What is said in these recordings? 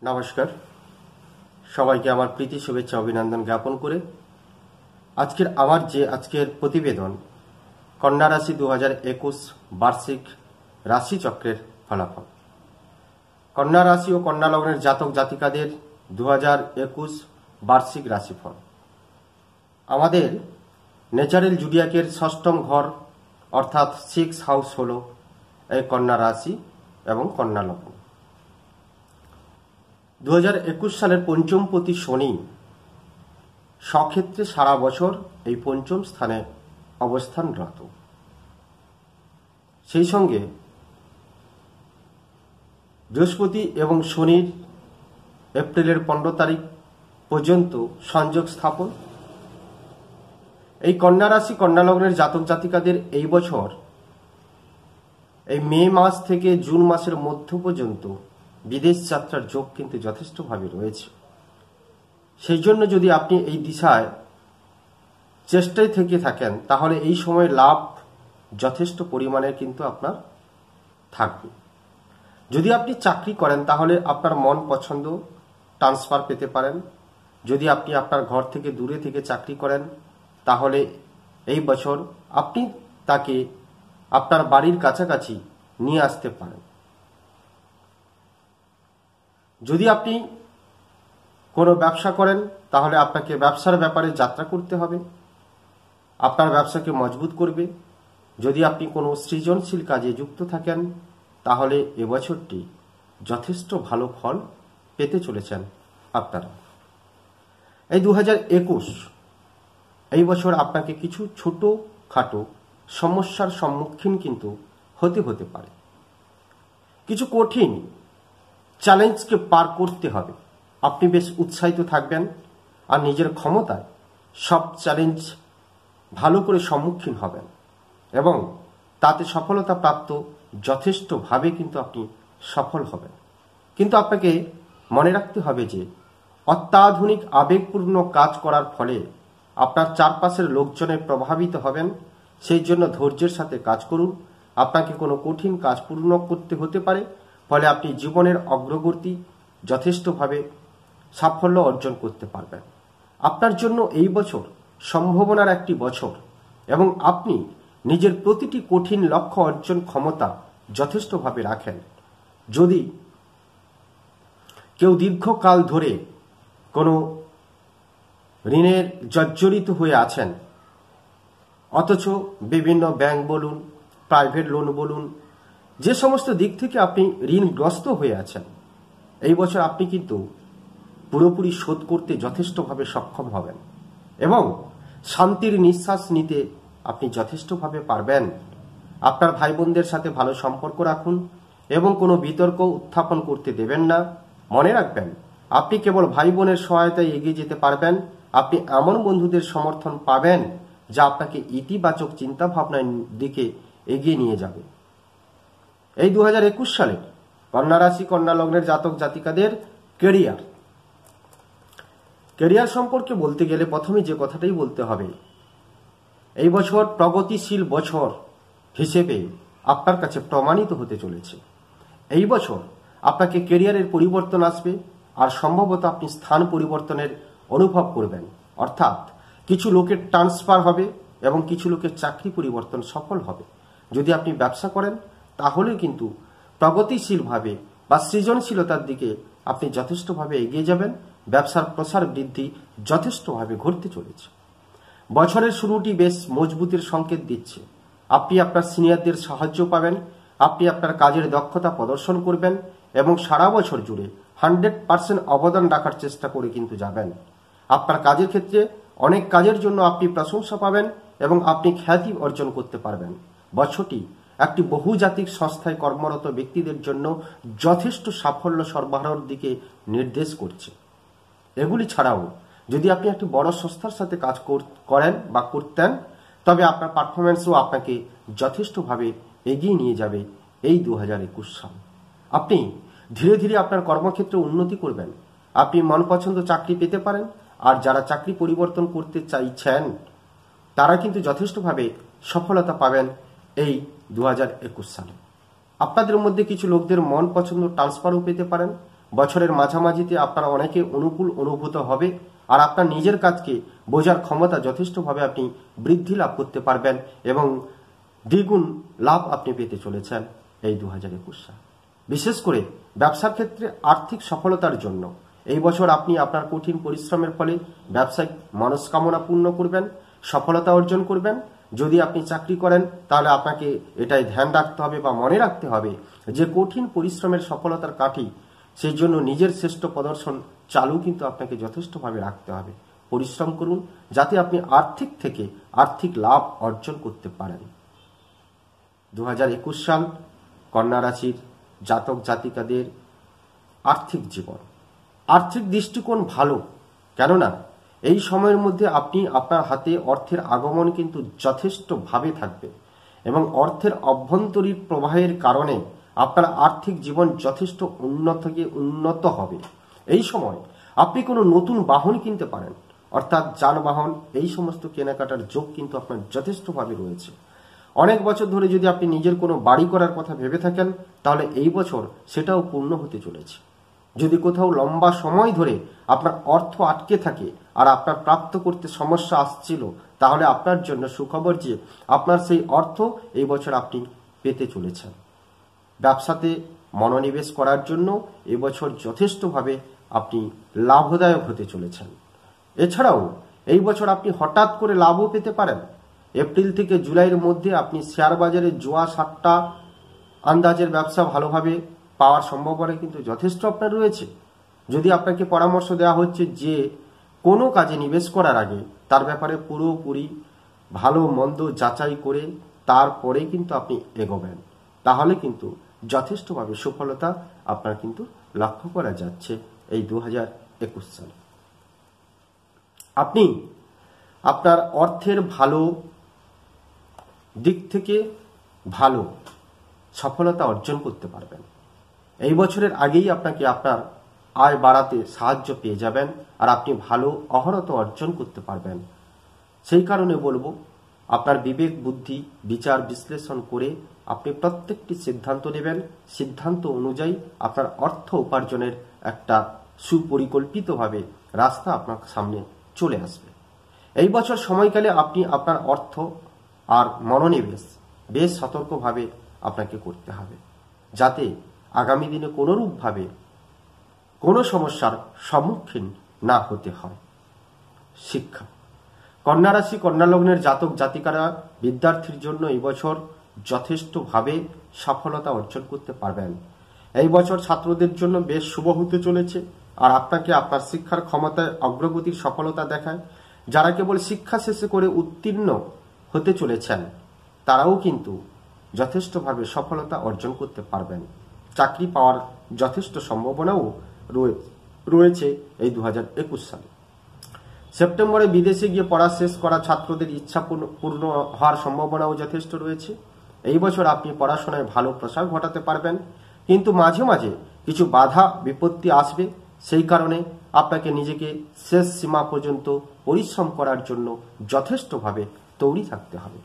নমস্কার, সবাইকে আমার প্রীতি শুভেচ্ছা অভিনন্দন জ্ঞাপন করে আজকের প্রতিবেদন কন্যা রাশি 2021 বার্ষিক রাশিচক্রের ফলাফল। কন্যা রাশি ও কন্যা লগ্নের জাতক জাতিকাদের 2021 বার্ষিক রাশিফল। আমাদের ন্যাচারাল জুডিয়াকের ষষ্ঠম ঘর অর্থাৎ 6 হাউস হলো এই কন্যা রাশি এবং কন্যা লগ্ন। 2021 সালের পঞ্চমপতি শনি স্বক্ষেত্রে সারা বছর এই পঞ্চম স্থানে অবস্থানরত। সেই সঙ্গে বৃহস্পতি এবং শনির এপ্রিলের 15 তারিখ পর্যন্ত সংযোগ স্থাপন। এই কন্যা রাশি কন্যা লগ্নের জাতক জাতিকাদের এই বছর এই মে মাস থেকে জুন মাসের মধ্য পর্যন্ত বিদেশ যাত্রার যোগ কিন্তু যথেষ্টভাবে রয়েছে। সেই জন্য যদি আপনি এই দিশায় চেষ্টায় থেকে থাকেন তাহলে এই সময় লাভ যথেষ্ট পরিমাণে কিন্তু আপনার থাকবে। যদি আপনি চাকরি করেন তাহলে আপনার মন পছন্দ ট্রান্সফার পেতে পারেন। যদি আপনি আপনার ঘর থেকে দূরে থেকে চাকরি করেন তাহলে এই বছর আপনি তাকে আপনার বাড়ির কাছাকাছি নিয়ে আসতে পারেন। যদি আপনি কোনো ব্যবসা করেন তাহলে আপনাকে ব্যবসার ব্যাপারে যাত্রা করতে হবে, আপনার ব্যবসাকে মজবুত করবে। যদি আপনি কোনো সৃজনশীল কাজে যুক্ত থাকেন তাহলে এবছরটি যথেষ্ট ভালো ফল পেতে চলেছেন আপনারা। এই 2021 এই বছর আপনাকে কিছু ছোটখাটো সমস্যার সম্মুখীন কিন্তু হতে পারে। কিছু কঠিন চ্যালেঞ্জকে পার করতে হবে। আপনি বেশ উৎসাহিত থাকবেন আর নিজের ক্ষমতায় সব চ্যালেঞ্জ ভালো করে সম্মুখীন হবেন এবং তাতে সফলতা প্রাপ্ত যথেষ্টভাবে কিন্তু আপনি সফল হবেন। কিন্তু আপনাকে মনে রাখতে হবে যে অত্যাধুনিক আবেগপূর্ণ কাজ করার ফলে আপনার চারপাশের লোকজনে প্রভাবিত হবেন। সেই জন্য ধৈর্যের সাথে কাজ করুন। আপনাকে কোনো কঠিন কাজ পূর্ণ করতে হতে পারে, ফলে আপনি জীবনের অগ্রগতি যথেষ্টভাবে সাফল্য অর্জন করতে পারবেন। আপনার জন্য এই বছর সম্ভাবনার একটি বছর এবং আপনি নিজের প্রতিটি কঠিন লক্ষ্য অর্জন ক্ষমতা যথেষ্টভাবে রাখেন। যদি কেউ দীর্ঘকাল ধরে কোনো ঋণের জর্জরিত হয়ে আছেন, অথচ বিভিন্ন ব্যাংক বলুন, প্রাইভেট লোন বলুন, যে সমস্ত দিক থেকে আপনি ঋণগ্রস্ত হয়ে আছেন, এই বছর আপনি কিন্তু পুরোপুরি শোধ করতে যথেষ্টভাবে সক্ষম হবেন এবং শান্তির নিঃশ্বাস নিতে আপনি যথেষ্টভাবে পারবেন। আপনার ভাই বোনদের সাথে ভালো সম্পর্ক রাখুন এবং কোনো বিতর্ক উত্থাপন করতে দেবেন না। মনে রাখবেন, আপনি কেবল ভাই বোনের সহায়তায় এগিয়ে যেতে পারবেন। আপনি এমন বন্ধুদের সমর্থন পাবেন যা আপনাকে ইতিবাচক চিন্তাভাবনার দিকে এগিয়ে নিয়ে যাবে। এই 2021 সালে কন্যা রাশি কন্যা লগ্নের জাতক জাতিকাদের ক্যারিয়ার সম্পর্কে বলতে গেলে প্রথমে যে কথাটাই বলতে হবে, এই বছর প্রগতিশীল বছর হিসেবে আপনার কাছে প্রমাণিত হতে চলেছে। এই বছর আপনাকে ক্যারিয়ারের পরিবর্তন আসবে আর সম্ভবত আপনি স্থান পরিবর্তনের অনুভব করবেন। অর্থাৎ কিছু লোকের ট্রান্সফার হবে এবং কিছু লোকের চাকরি পরিবর্তন সফল হবে। যদি আপনি ব্যবসা করেন তাহলে কিন্তু প্রগতিশীলভাবে বা সৃজনশীলতার দিকে আপনি যথেষ্টভাবে এগিয়ে যাবেন। ব্যবসার প্রসার বৃদ্ধি যথেষ্টভাবে ঘটতে চলেছে। বছরের শুরুটি বেশ মজবুতির সংকেত দিচ্ছে। আপনি আপনার সিনিয়রদের সাহায্য পাবেন, আপনি আপনার কাজের দক্ষতা প্রদর্শন করবেন এবং সারা বছর জুড়ে 100% অবদান রাখার চেষ্টা করে কিন্তু যাবেন। আপনার কাজের ক্ষেত্রে অনেক কাজের জন্য আপনি প্রশংসা পাবেন এবং আপনি খ্যাতি অর্জন করতে পারবেন। বছরটি একটি বহুজাতিক সংস্থায় কর্মরত ব্যক্তিদের জন্য যথেষ্ট সাফল্য সরবরাহের দিকে নির্দেশ করছে। এগুলি ছাড়াও যদি আপনি একটি বড় সংস্থার সাথে কাজ করেন বা করতেন তবে আপনার পারফরমেন্সও আপনাকে যথেষ্টভাবে এগিয়ে নিয়ে যাবে এই 2021 সাল। আপনি ধীরে ধীরে আপনার কর্মক্ষেত্রে উন্নতি করবেন। আপনি মনপছন্দ চাকরি পেতে পারেন আর যারা চাকরি পরিবর্তন করতে চাইছেন তারা কিন্তু যথেষ্টভাবে সফলতা পাবেন এই 2021 সালে। আপনাদের মধ্যে কিছু লোকদের মন পছন্দ ট্রান্সফারও পেতে পারেন। বছরের মাঝামাঝিতে আপনার অনেকে অনুকূল অনুভূত হবে, আর আপনার নিজের কাজকে বোঝার ক্ষমতা যথেষ্টভাবে আপনি বৃদ্ধি লাভ করতে পারবেন এবং দ্বিগুণ লাভ আপনি পেতে চলেছেন এই 2021 সাল। বিশেষ করে ব্যবসার ক্ষেত্রে আর্থিক সফলতার জন্য এই বছর আপনি আপনার কঠিন পরিশ্রমের ফলে ব্যবসায়িক মনস্কামনা পূর্ণ করবেন, সফলতা অর্জন করবেন। যদি আপনি চাকরি করেন তাহলে আপনাকে এটাই ধ্যান রাখতে হবে বা মনে রাখতে হবে যে কঠিন পরিশ্রমের সফলতার কাঠি, সেই জন্য নিজের শ্রেষ্ঠ প্রদর্শন চালু কিন্তু আপনাকে যথেষ্টভাবে রাখতে হবে। পরিশ্রম করুন যাতে আপনি আর্থিক থেকে আর্থিক লাভ অর্জন করতে পারেন। 2021 সাল কন্যা রাশির জাতক জাতিকাদের আর্থিক জীবন, আর্থিক দৃষ্টিকোণ ভালো, কেননা এই সময়ের মধ্যে আপনি আপনার হাতে অর্থের আগমন কিন্তু যথেষ্টভাবে থাকবে এবং অর্থের অভ্যন্তরীণ প্রবাহের কারণে আপনার আর্থিক জীবন যথেষ্ট উন্নত হবে। এই সময় আপনি কোনো নতুন বাহন কিনতে পারেন, অর্থাৎ যানবাহন, এই সমস্ত কেনাকাটার যোগ কিন্তু আপনার যথেষ্টভাবে রয়েছে। অনেক বছর ধরে যদি আপনি নিজের কোনো বাড়ি করার কথা ভেবে থাকেন তাহলে এই বছর সেটাও পূর্ণ হতে চলেছে। যদি কোথাও লম্বা সময় ধরে আপনার অর্থ আটকে থাকে আর আপনার প্রাপ্ত করতে সমস্যা আসছিল, তাহলে আপনার জন্য সুখবর যে আপনার সেই অর্থ এই বছর আপনি পেতে চলেছেন। ব্যবসাতে মনোনিবেশ করার জন্য এবছর যথেষ্টভাবে আপনি লাভদায়ক হতে চলেছেন। এছাড়াও এই বছর আপনি হঠাৎ করে লাভও পেতে পারেন। এপ্রিল থেকে জুলাইয়ের মধ্যে আপনি শেয়ার বাজারে জুয়া সাট্টা আন্দাজের ব্যবসা ভালোভাবে পাওয়ার সম্ভাবনা কিন্তু যথেষ্ট আপনার রয়েছে। যদি আপনাকে পরামর্শ দেওয়া হচ্ছে যে কোনো কাজে নিবেশ করার আগে তার ব্যাপারে পুরোপুরি ভালো মন্দ যাচাই করে তারপরে কিন্তু আপনি এগোবেন, তাহলে কিন্তু যথেষ্টভাবে সফলতা আপনার কিন্তু লক্ষ্য করা যাচ্ছে এই 2021 সালে। আপনি আপনার অর্থের ভালো দিক থেকে ভালো সফলতা অর্জন করতে পারবেন। এই বছরের আগেই আপনাকে আপনার আয় বাড়াতে সাহায্য পেয়ে যাবেন আর আপনি ভালো অহরত অর্জন করতে পারবেন। সেই কারণে বলবো, আপনার বিবেক বুদ্ধি বিচার বিশ্লেষণ করে আপনি প্রত্যেকটি সিদ্ধান্ত নেবেন। সিদ্ধান্ত অনুযায়ী আপনার অর্থ উপার্জনের একটা সুপরিকল্পিতভাবে রাস্তা আপনার সামনে চলে আসবে। এই বছর সময়কালে আপনি আপনার অর্থ আর মনোনিবেশ বেশ সতর্কভাবে আপনাকে করতে হবে, যাতে আগামী দিনে কোনোরূপভাবে কোনো সমস্যার সম্মুখীন না হতে হয়। শিক্ষা, কন্যা রাশি কন্যা লগ্নের জাতক জাতিকারা বিদ্যার্থীর জন্য এই বছর যথেষ্টভাবে সফলতা অর্জন করতে পারবেন। এই বছর ছাত্রদের জন্য বেশ শুভ হতে চলেছে আর আপনাকে আপনার শিক্ষার ক্ষমতায় অগ্রগতির সফলতা দেখায়। যারা কেবল শিক্ষা শেষে করে উত্তীর্ণ হতে চলেছেন তারাও কিন্তু যথেষ্টভাবে সফলতা অর্জন করতে পারবেন। চাকরি পাওয়ার যথেষ্ট সম্ভাবনাও রয়েছে এই 2021 সালে। সেপ্টেম্বরে বিদেশে গিয়ে পড়া শেষ করা ছাত্রদের ইচ্ছা পূর্ণ হওয়ার সম্ভাবনাও যথেষ্ট রয়েছে। এই বছর আপনি পড়াশোনায় ভালো প্রসার ঘটাতে পারবেন, কিন্তু মাঝে মাঝে কিছু বাধা বিপত্তি আসবে। সেই কারণে আপনাকে নিজেকে শেষ সীমা পর্যন্ত পরিশ্রম করার জন্য যথেষ্টভাবে তৈরি থাকতে হবে।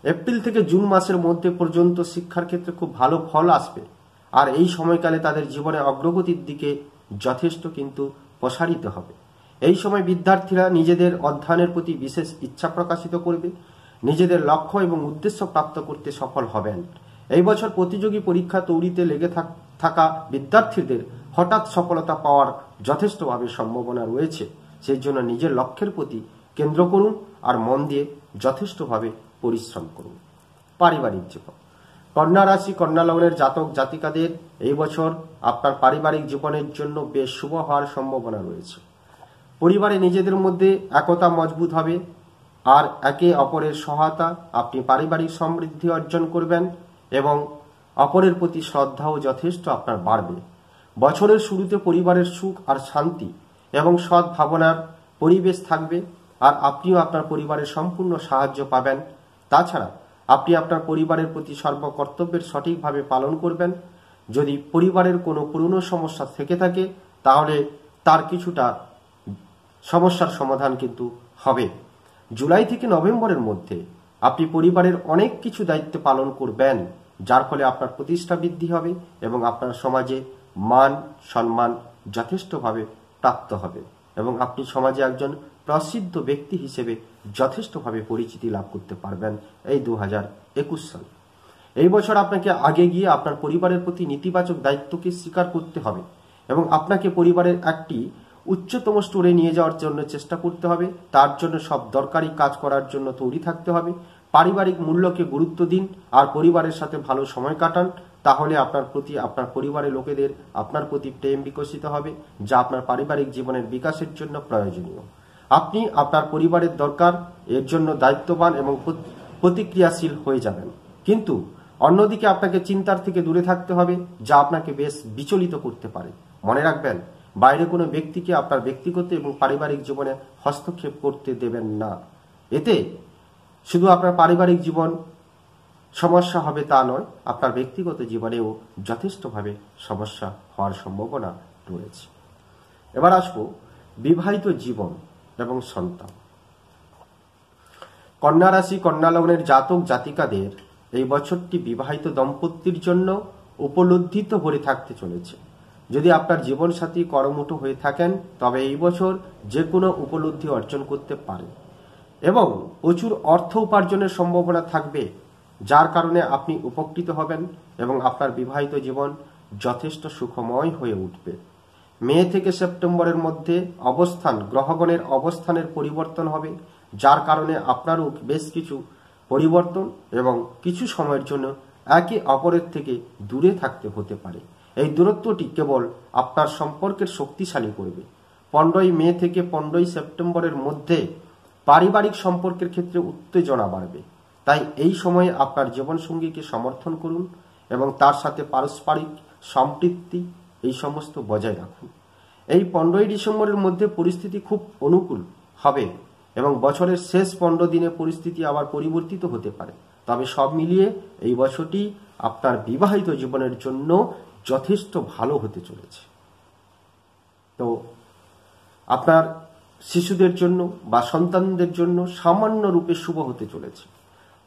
এপ্রিল থেকে জুন মাসের মধ্যে পর্যন্ত শিক্ষার ক্ষেত্রে খুব ভালো ফল আসবে আর এই সময়কালে তাদের জীবনে অগ্রগতির দিকে যথেষ্ট কিন্তু প্রসারিত হবে। এই সময় বিদ্যার্থীরা নিজেদের অধ্যয়নের প্রতি বিশেষ ইচ্ছা প্রকাশিত করবে, নিজেদের লক্ষ্য এবং উদ্দেশ্য প্রাপ্ত করতে সফল হবেন। এই বছর প্রতিযোগী পরীক্ষা তৈরিতে লেগে থাকা বিদ্যার্থীদের হঠাৎ সফলতা পাওয়ার যথেষ্টভাবে সম্ভাবনা রয়েছে। সেই জন্য নিজের লক্ষ্যের প্রতি কেন্দ্র করুন আর মন দিয়ে যথেষ্টভাবে পরিশ্রম করুন। পারিবারিক জীবন, কন্যা রাশি কন্যা লগ্নের জাতক জাতিকাদের এই বছর আপনার পারিবারিক জীবনের জন্য বেশ শুভ হওয়ার সম্ভাবনা রয়েছে। পরিবারে নিজেদের মধ্যে একতা মজবুত হবে আর একে অপরের সহায়তা আপনি পারিবারিক সমৃদ্ধি অর্জন করবেন এবং অপরের প্রতি শ্রদ্ধাও যথেষ্ট আপনার বাড়বে। বছরের শুরুতে পরিবারের সুখ আর শান্তি এবং সৎ ভাবনার পরিবেশ থাকবে আর আপনিও আপনার পরিবারের সম্পূর্ণ সাহায্য পাবেন। তাছাড়া আপনি আপনার পরিবারের প্রতি সর্বকর্তব্যের সঠিকভাবে পালন করবেন। যদি পরিবারের কোনো পুরনো সমস্যা থেকে থাকে তাহলে তার কিছুটা সমস্যার সমাধান কিন্তু হবে। জুলাই থেকে নভেম্বরের মধ্যে আপনি পরিবারের অনেক কিছু দায়িত্ব পালন করবেন, যার ফলে আপনার প্রতিষ্ঠা বৃদ্ধি হবে এবং আপনার সমাজে মান সম্মান যথেষ্টভাবে প্রাপ্ত হবে এবং আপনি সমাজে একজন প্রসিদ্ধ ব্যক্তি হিসেবে যথেষ্টভাবে পরিচিতি লাভ করতে পারবেন এই 2021 সাল। এই বছর আপনাকে আগে গিয়ে আপনার পরিবারের প্রতি নেতিবাচক দায়িত্বকে স্বীকার করতে হবে এবং আপনাকে পরিবারের একটি উচ্চতম স্তরে নিয়ে যাওয়ার জন্য চেষ্টা করতে হবে। তার জন্য সব দরকারি কাজ করার জন্য তৈরি থাকতে হবে। পারিবারিক মূল্যকে গুরুত্ব দিন আর পরিবারের সাথে ভালো সময় কাটান, তাহলে আপনার প্রতি আপনার পরিবারের লোকেদের আপনার প্রতি প্রেম বিকশিত হবে, যা আপনার পারিবারিক জীবনের বিকাশের জন্য প্রয়োজনীয়। আপনি আপনার পরিবারের দরকার এর জন্য দায়িত্ববান এবং প্রতিক্রিয়াশীল হয়ে যাবেন, কিন্তু অন্যদিকে আপনাকে চিন্তার থেকে দূরে থাকতে হবে, যা আপনাকে বেশ বিচলিত করতে পারে। মনে রাখবেন, বাইরে কোনো ব্যক্তিকে আপনার ব্যক্তিগত এবং পারিবারিক জীবনে হস্তক্ষেপ করতে দেবেন না। এতে শুধু আপনার পারিবারিক জীবন সমস্যা হবে তা নয়, আপনার ব্যক্তিগত জীবনেও যথেষ্টভাবে সমস্যা হওয়ার সম্ভাবনা রয়েছে। এবার আসবো বিবাহিত জীবন এবং সন্তান। কন্যা রাশি কন্যা লগ্নের জাতক জাতিকাদের এই বছরটি বিবাহিত দম্পতির জন্য উপলব্ধিত ভরে থাকতে চলেছে। যদি আপনার জীবনসাথী কর্মঠ হয়ে থাকেন, তবে এই বছর যে কোনো উপলব্ধি অর্জন করতে পারেন এবং প্রচুর অর্থ উপার্জনের সম্ভাবনা থাকবে, যার কারণে আপনি উপকৃত হবেন এবং আপনার বিবাহিত জীবন যথেষ্ট সুখময় হয়ে উঠবে। মে থেকে সেপ্টেম্বরের মধ্যে গ্রহগণের অবস্থানের পরিবর্তন হবে, যার কারণে আপনারও বেশ কিছু পরিবর্তন এবং কিছু সময়ের জন্য একে অপরের থেকে দূরে থাকতে হতে পারে। এই দূরত্বটি কেবল আপনার সম্পর্কের শক্তিশালী করবে। 15 মে থেকে 15 সেপ্টেম্বরের মধ্যে পারিবারিক সম্পর্কের ক্ষেত্রে উত্তেজনা বাড়বে, তাই এই সময়ে আপনার জীবনসঙ্গীকে সমর্থন করুন এবং তার সাথে পারস্পরিক সম্পৃক্তি এই সমস্ত বজায় রাখুন। এই 15 ডিসেম্বরের মধ্যে পরিস্থিতি খুব অনুকূল হবে এবং বছরের শেষ 15 দিনে পরিস্থিতি আবার পরিবর্তিত হতে পারে। তবে সব মিলিয়ে এই বছরটি আপনার বিবাহিত জীবনের জন্য যথেষ্ট ভালো হতে চলেছে। তো আপনার শিশুদের জন্য বা সন্তানদের জন্য সামান্য রূপে শুভ হতে চলেছে।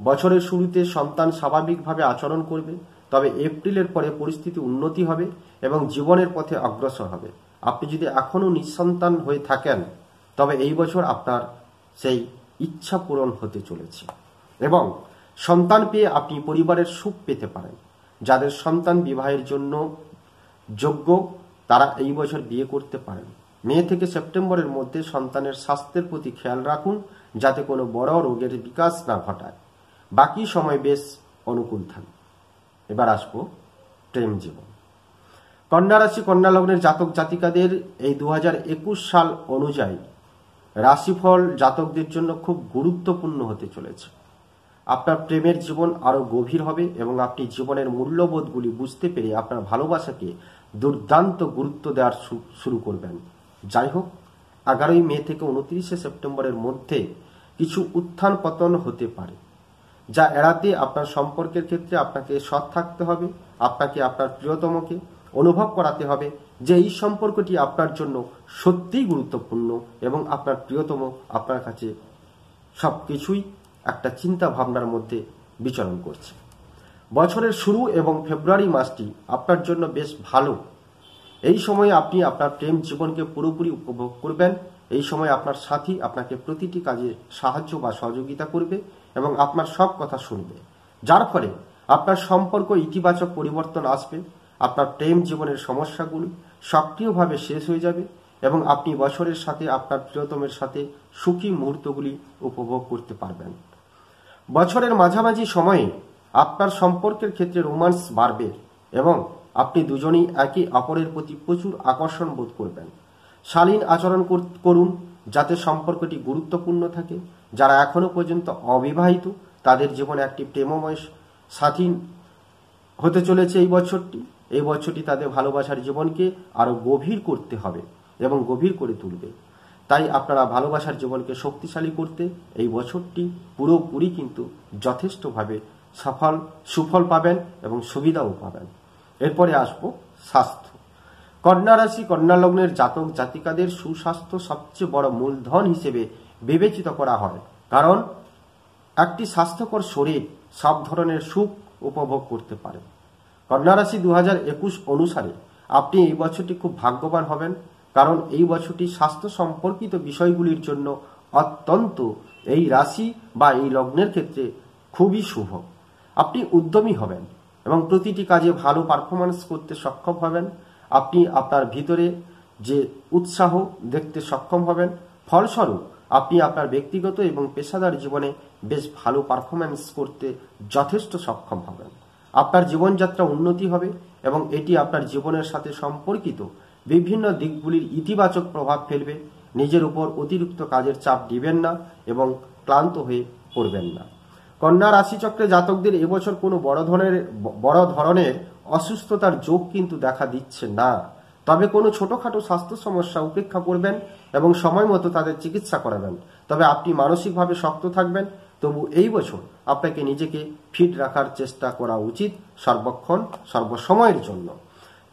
বছরের শুরুতে সন্তান স্বাভাবিকভাবে আচরণ করবে, তবে এপ্রিলের পরে পরিস্থিতি উন্নতি হবে এবং জীবনের পথে অগ্রসর হবে। আপনি যদি এখনো নিঃসন্তান হয়ে থাকেন, তবে এই বছর আপনার সেই ইচ্ছা পূরণ হতে চলেছে এবং সন্তান পেয়ে আপনি পরিবারের সুখ পেতে পারেন। যাদের সন্তান বিবাহের জন্য যোগ্য, তারা এই বছর বিয়ে করতে পারেন। মে থেকে সেপ্টেম্বরের মধ্যে সন্তানের স্বাস্থ্যের প্রতি খেয়াল রাখুন, যাতে কোনো বড় রোগের বিকাশ না ঘটায়। বাকি সময় বেশ অনুকূল থাকবে। এবার আসবো প্রেম জীবন। কন্যা রাশি কন্যা লগ্নের জাতক জাতিকাদের এই 2021 সাল অনুযায়ী রাশিফল জাতকদের জন্য খুব গুরুত্বপূর্ণ হতে চলেছে। আপনার প্রেমের জীবন আরো গভীর হবে এবং আপনি জীবনের মূল্যবোধগুলি বুঝতে পেরে আপনার ভালোবাসাকে দুর্দান্ত গুরুত্ব দেওয়ার শুরু করবেন। যাই হোক, 11 মে থেকে 29 সেপ্টেম্বরের মধ্যে কিছু উত্থান পতন হতে পারে, যা এড়াতে আপনার সম্পর্কের ক্ষেত্রে আপনাকে সৎ থাকতে হবে। আপনাকে আপনার প্রিয়তমকে অনুভব করাতে হবে যে এই সম্পর্কটি আপনার জন্য সত্যিই গুরুত্বপূর্ণ এবং আপনার প্রিয়তম আপনার কাছে সবকিছুই একটা চিন্তা ভাবনার মধ্যে বিচরণ করছে। বছরের শুরু এবং ফেব্রুয়ারি মাসটি আপনার জন্য বেশ ভালো। এই সময়ে আপনি আপনার প্রেম জীবনকে পুরোপুরি উপভোগ করবেন। এই সময় আপনার সাথী আপনাকে প্রতিটি কাজে সাহায্য বা সহযোগিতা করবে এবং আপনার সব কথা শুনবে, যার ফলে আপনার সম্পর্ক ইতিবাচক পরিবর্তন আসবে। আপনার প্রেম জীবনের সমস্যাগুলি সক্রিয়ভাবে শেষ হয়ে যাবে এবং আপনি বছরের সাথে আপনার প্রিয়তমের সাথে সুখী মুহূর্তগুলি উপভোগ করতে পারবেন। বছরের মাঝামাঝি সময়ে আপনার সম্পর্কের ক্ষেত্রে রোমান্স বাড়বে এবং আপনি দুজনেই একে অপরের প্রতি প্রচুর আকর্ষণ বোধ করবেন। শালীন আচরণ করুন, যাতে সম্পর্কটি গুরুত্বপূর্ণ থাকে। যারা এখনো পর্যন্ত অবিবাহিত, তাদের জীবনে একটি প্রেমময় সাথী হতে চলেছে এই বছরটি তাদের ভালোবাসার জীবনকে আরো গভীর করতে হবে এবং গভীর করে তুলবে। তাই আপনারা ভালোবাসার জীবনকে শক্তিশালী করতে এই বছরটি পুরোপুরি কিন্তু যথেষ্টভাবে সুফল পাবেন এবং সুবিধাও পাবেন। এরপরে আসবো স্বাস্থ্য। কন্যা রাশি কন্যা লগ্নের জাতক জাতিকাদের সুস্বাস্থ্য সবচেয়ে বড় মূলধন হিসেবে বিবেচিত করা হয়, কারণ একটি স্বাস্থ্যকর শরীর সব ধরনের সুখ উপভোগ করতে পারে। কন্যা রাশি 2021 অনুসারে আপনি এই বছরটি খুব ভাগ্যবান হবেন, কারণ এই বছরটি স্বাস্থ্য সম্পর্কিত বিষয়গুলির জন্য অত্যন্ত এই রাশি বা এই লগ্নের ক্ষেত্রে খুবই শুভ। আপনি উদ্যমী হবেন এবং প্রতিটি কাজে ভালো পারফরম্যান্স করতে সক্ষম হবেন। আপনি আপনার ভিতরে যে উৎসাহ দেখতে সক্ষম হবেন, ফলস্বরূপ আপনি আপনার ব্যক্তিগত এবং পেশাদার জীবনে বেশ ভালো পারফরম্যান্স করতে যথেষ্ট সক্ষম হবেন। আপনার জীবনযাত্রা উন্নতি হবে এবং এটি আপনার জীবনের সাথে সম্পর্কিত বিভিন্ন দিকগুলির ইতিবাচক প্রভাব ফেলবে। নিজের উপর অতিরিক্ত কাজের চাপ দিবেন না এবং ক্লান্ত হয়ে পড়বেন না। কন্যা রাশিচক্রে জাতকদের এবছর কোনো বড় ধরনের অসুস্থতার যোগ কিন্তু দেখা দিচ্ছে না, তবে কোনো ছোটখাটো স্বাস্থ্য সমস্যা উপেক্ষা করবেন এবং সময় মতো তাদের চিকিৎসা করাবেন। তবে আপনি মানসিকভাবে শক্ত থাকবেন। তবু এই বছর আপনাকে নিজেকে ফিট রাখার চেষ্টা করা উচিত সর্বক্ষণ সর্বসময়ের জন্য।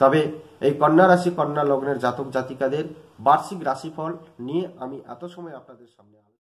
তবে এই কন্যা রাশি কন্যা লগ্নের জাতক জাতিকাদের বার্ষিক রাশিফল নিয়ে আমি এত সময় আপনাদের সামনে